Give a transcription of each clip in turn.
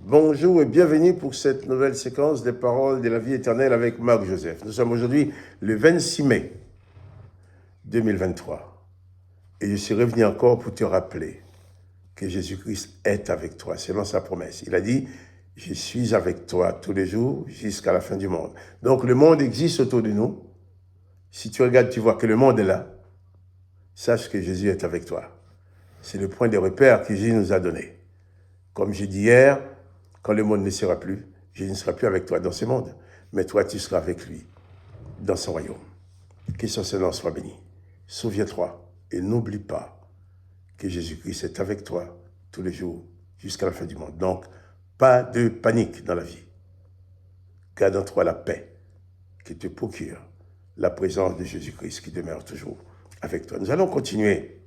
Bonjour et bienvenue pour cette nouvelle séquence des paroles de la vie éternelle avec Marc Joseph. Nous sommes aujourd'hui le 26 mai 2023 et je suis revenu encore pour te rappeler que Jésus-Christ est avec toi, selon sa promesse. Il a dit, je suis avec toi tous les jours jusqu'à la fin du monde. Donc le monde existe autour de nous. Si tu regardes, tu vois que le monde est là. Sache que Jésus est avec toi. C'est le point de repère que Jésus nous a donné. Comme j'ai dit hier, quand le monde ne sera plus, je ne serai plus avec toi dans ce monde, mais toi, tu seras avec lui dans son royaume. Que son Seigneur soit béni. Souviens-toi et n'oublie pas que Jésus-Christ est avec toi tous les jours jusqu'à la fin du monde. Donc, pas de panique dans la vie. Garde en toi la paix qui te procure la présence de Jésus-Christ qui demeure toujours avec toi. Nous allons continuer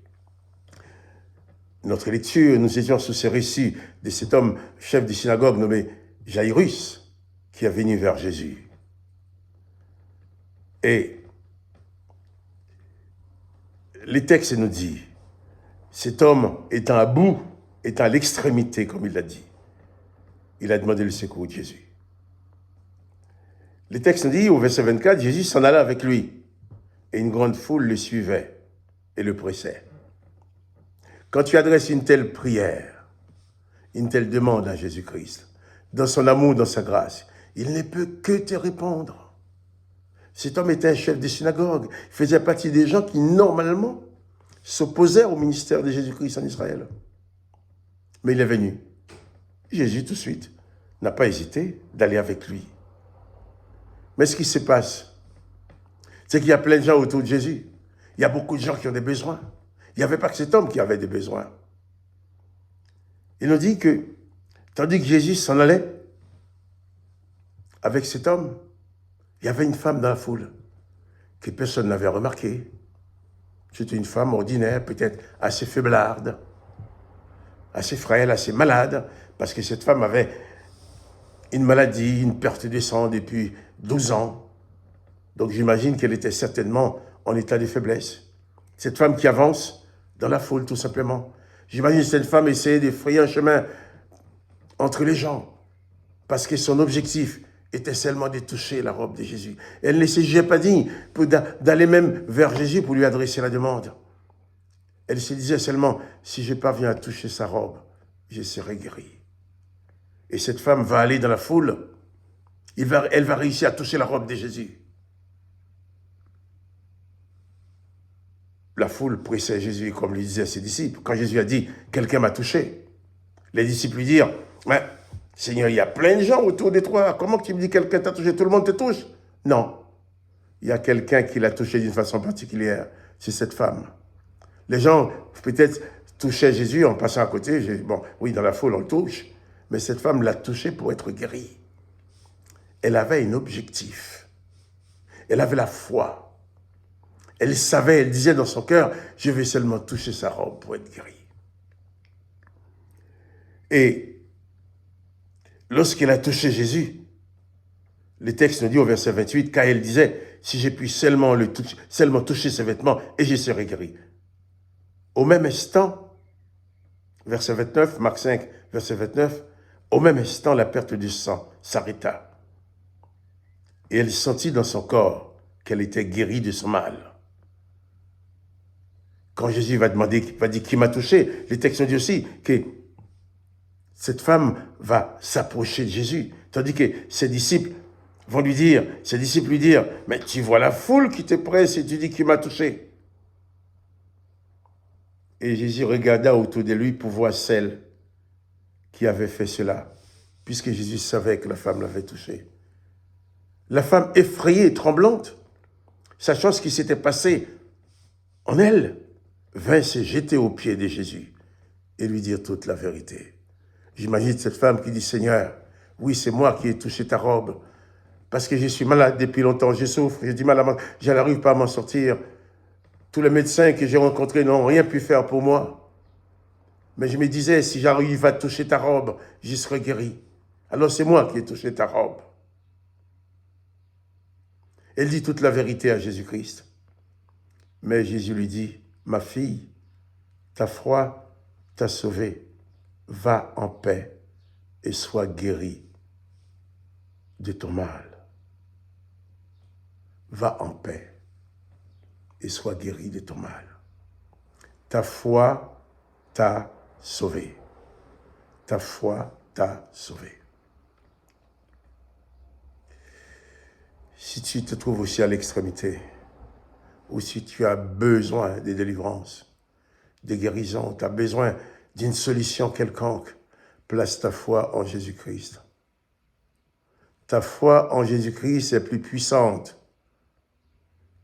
notre lecture. Nous étions sous ces récits de cet homme chef de synagogue nommé Jairus qui est venu vers Jésus. Et les textes nous disent, cet homme étant à bout, étant à l'extrémité, comme il l'a dit, il a demandé le secours de Jésus. Les textes nous disent, au verset 24, Jésus s'en alla avec lui, et une grande foule le suivait et le pressait. Quand tu adresses une telle prière, une telle demande à Jésus-Christ, dans son amour, dans sa grâce, il ne peut que te répondre. Cet homme était un chef de synagogue, il faisait partie des gens qui, normalement, s'opposaient au ministère de Jésus-Christ en Israël. Mais il est venu. Jésus, tout de suite, n'a pas hésité d'aller avec lui. Mais ce qui se passe, c'est qu'il y a plein de gens autour de Jésus. Il y a beaucoup de gens qui ont des besoins. Il n'y avait pas que cet homme qui avait des besoins. Il nous dit que, tandis que Jésus s'en allait avec cet homme, il y avait une femme dans la foule que personne n'avait remarquée. C'était une femme ordinaire, peut-être assez faiblarde, assez frêle, assez malade, parce que cette femme avait une maladie, une perte de sang depuis 12 ans. Donc j'imagine qu'elle était certainement en état de faiblesse. Cette femme qui avance dans la foule, tout simplement. J'imagine que cette femme essayait de frayer un chemin entre les gens, parce que son objectif était seulement de toucher la robe de Jésus. Elle ne se jugeait pas digne d'aller même vers Jésus pour lui adresser la demande. Elle se disait seulement, si je parviens à toucher sa robe, je serai guéri. Et cette femme va aller dans la foule, elle va réussir à toucher la robe de Jésus. La foule pressait Jésus, comme lui disaient ses disciples. Quand Jésus a dit, quelqu'un m'a touché, les disciples lui dirent, mais Seigneur, il y a plein de gens autour de toi. Comment tu me dis quelqu'un t'a touché? Tout le monde te touche? Non. Il y a quelqu'un qui l'a touché d'une façon particulière. C'est cette femme. Les gens, peut-être, touchaient Jésus en passant à côté. Bon, oui, dans la foule, on le touche. Mais cette femme l'a touché pour être guérie. Elle avait un objectif. Elle avait la foi. Elle savait, elle disait dans son cœur, je vais seulement toucher sa robe pour être guérie. Et lorsqu'elle a touché Jésus, le texte nous dit au verset 28, car elle disait, si j'ai pu seulement toucher ses vêtements et je serai guéri. Au même instant, verset 29, Marc 5, verset 29, au même instant, la perte du sang s'arrêta. Et elle sentit dans son corps qu'elle était guérie de son mal. Quand Jésus va dire qui m'a touché, le texte nous dit aussi que cette femme va s'approcher de Jésus, tandis que ses disciples lui dire, mais tu vois la foule qui te presse et tu dis qui m'a touché. Et Jésus regarda autour de lui pour voir celle qui avait fait cela, puisque Jésus savait que la femme l'avait touché. La femme effrayée et tremblante, sachant ce qui s'était passé en elle, vint se jeter aux pieds de Jésus et lui dire toute la vérité. J'imagine cette femme qui dit, Seigneur, oui, c'est moi qui ai touché ta robe, parce que je suis malade depuis longtemps, je souffre, j'ai du mal je n'arrive pas à m'en sortir. Tous les médecins que j'ai rencontrés n'ont rien pu faire pour moi. Mais je me disais, si j'arrive à toucher ta robe, j'y serai guéri. Alors c'est moi qui ai touché ta robe. Elle dit toute la vérité à Jésus-Christ. Mais Jésus lui dit, ma fille, ta foi t'a sauvée, va en paix et sois guéri de ton mal. Va en paix et sois guéri de ton mal. Ta foi t'a sauvé. Ta foi t'a sauvé. Si tu te trouves aussi à l'extrémité, ou si tu as besoin de délivrance, de guérison, tu as besoin d'une solution quelconque, place ta foi en Jésus-Christ. Ta foi en Jésus-Christ est plus puissante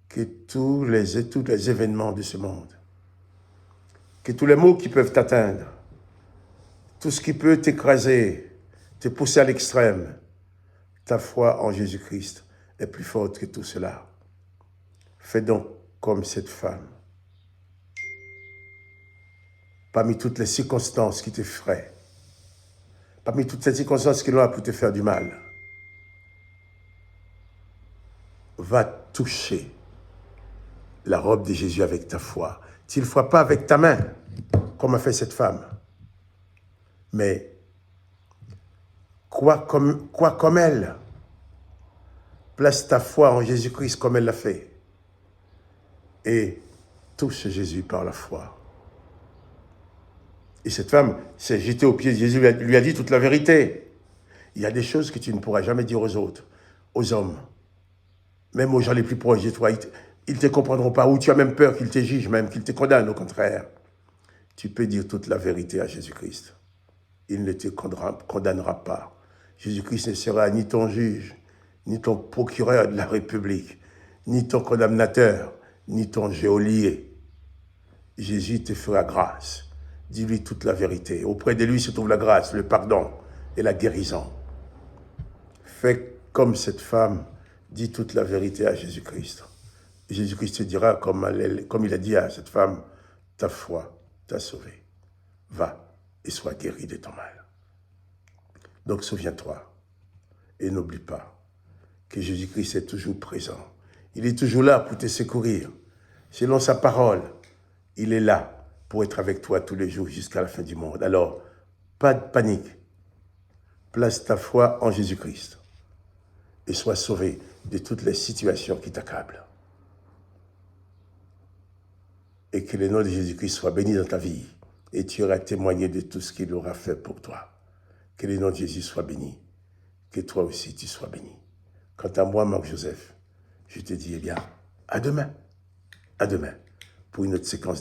que tous les événements de ce monde, que tous les maux qui peuvent t'atteindre, tout ce qui peut t'écraser, te pousser à l'extrême. Ta foi en Jésus-Christ est plus forte que tout cela. Fais donc comme cette femme. Parmi toutes les circonstances qui t'effraient, parmi toutes ces circonstances qui l'ont pour te faire du mal, va toucher la robe de Jésus avec ta foi. Tu ne le feras pas avec ta main, comme a fait cette femme. Mais crois comme elle. Place ta foi en Jésus-Christ comme elle l'a fait. Et touche Jésus par la foi. Et cette femme s'est jetée aux pieds de Jésus, lui a dit toute la vérité. Il y a des choses que tu ne pourras jamais dire aux autres, aux hommes, même aux gens les plus proches de toi. Ils ne te comprendront pas, ou tu as même peur qu'ils te jugent, même qu'ils te condamnent, au contraire. Tu peux dire toute la vérité à Jésus-Christ. Il ne te condamnera pas. Jésus-Christ ne sera ni ton juge, ni ton procureur de la République, ni ton condamnateur, ni ton geôlier. Jésus te fera grâce. Dis-lui toute la vérité. Auprès de lui se trouve la grâce, le pardon et la guérison. Fais comme cette femme, dis toute la vérité à Jésus-Christ. Jésus-Christ te dira, comme il a dit à cette femme, ta foi t'a sauvé. Va et sois guéri de ton mal. Donc souviens-toi et n'oublie pas que Jésus-Christ est toujours présent. Il est toujours là pour te secourir. Selon sa parole, il est là pour être avec toi tous les jours jusqu'à la fin du monde. Alors, pas de panique. Place ta foi en Jésus-Christ et sois sauvé de toutes les situations qui t'accablent. Et que le nom de Jésus-Christ soit béni dans ta vie et tu auras témoigné de tout ce qu'il aura fait pour toi. Que le nom de Jésus soit béni. Que toi aussi tu sois béni. Quant à moi, Marc-Joseph, je te dis, eh bien, à demain pour une autre séquence de